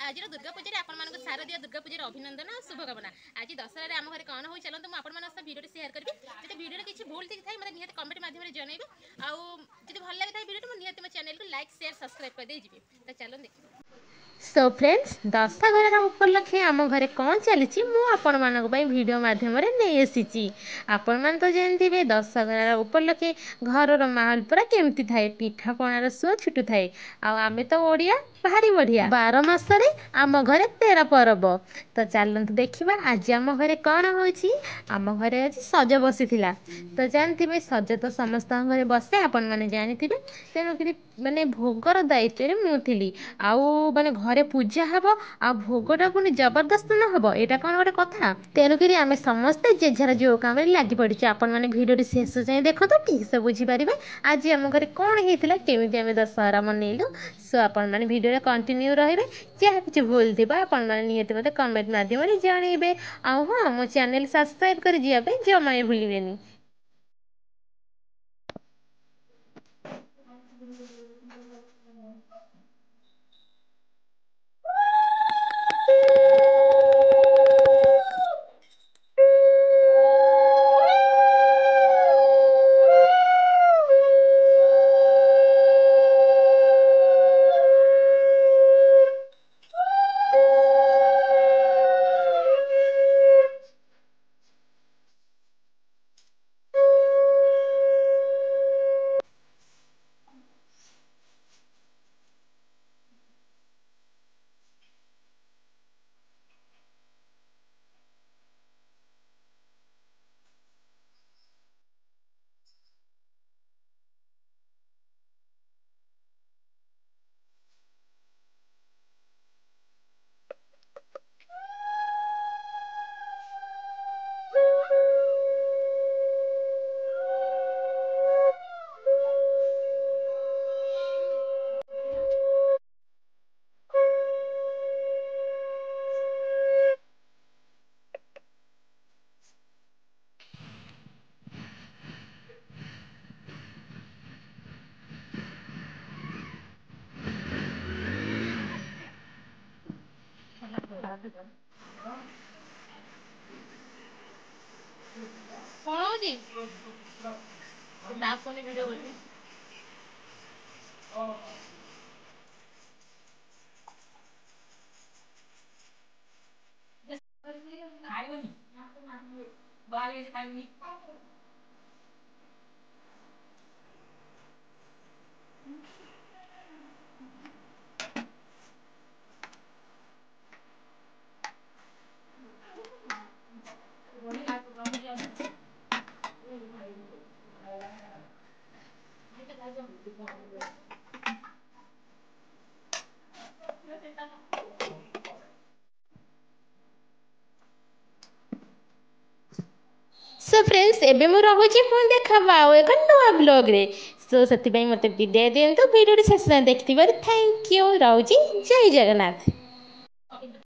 आज दुर्गा पूजा आपण शारदीय दुर्गा पूजार अभिनंदन और शुभकामना। आज दशहरा आम घर कौन हो चलते मुझे भिडियो शेयर करी जो भिडियो किसी भूल थी मतलब निहत कमेंट माध्यम जनइबे आदि भल लगी भिडियो निहत मो चैनल को लाइक शेयर सब्सक्राइब कर जी तो चलो देखिए। सो फ्रेंड्स दशहरा उपलक्षे आम घरे कौन चली आपण मानक वीडियो माध्यम नहीं आसी। आपण मैंने तो जानते दशहरा उपलक्षे घर माहौल पूरा केमती थाए पिठापणार सुआ छुटू थाए आमे तो ओडिया भारी बढ़िया 12 मासरे आम घरे 13 परब। तो चलते देखा आज आम घरे कौन हो आम घरे आज सज बसी तो जानते सज तो समस्त घरे बसे आपण मैंने जानी तेणुक मानने भोगर दायित्व मुझी आउ माने घरे पूजा हम आ भोगटा पुणी जबरदस्त न हम यहाँ कौन गोटे कथा तेणुक आम समस्ते जेझार जो कम लगी पड़ी आपण मैंने भिडियो शेष जाए देखो तो ठीक से बुझीपारे आज आम घर कौन होता केमी आम दशहरा मनइलु। सो आपण मैंने भिडियो कंटिन्यू रे जहाँ किसी भूल थी आपण मैंने निहत मत कमेंट मध्यम जनइबे हाँ मो चैनल सब्सक्राइब कर जमा भूलें। कौन हो वीडियो सो फ्रेंड्स एबे मु रहुची फोन देखा एक नवा ब्लॉग रे। सो से मत विदाय दिंतु वीडियो शेष देखिए थैंक यू रहुची जय जगन्नाथ।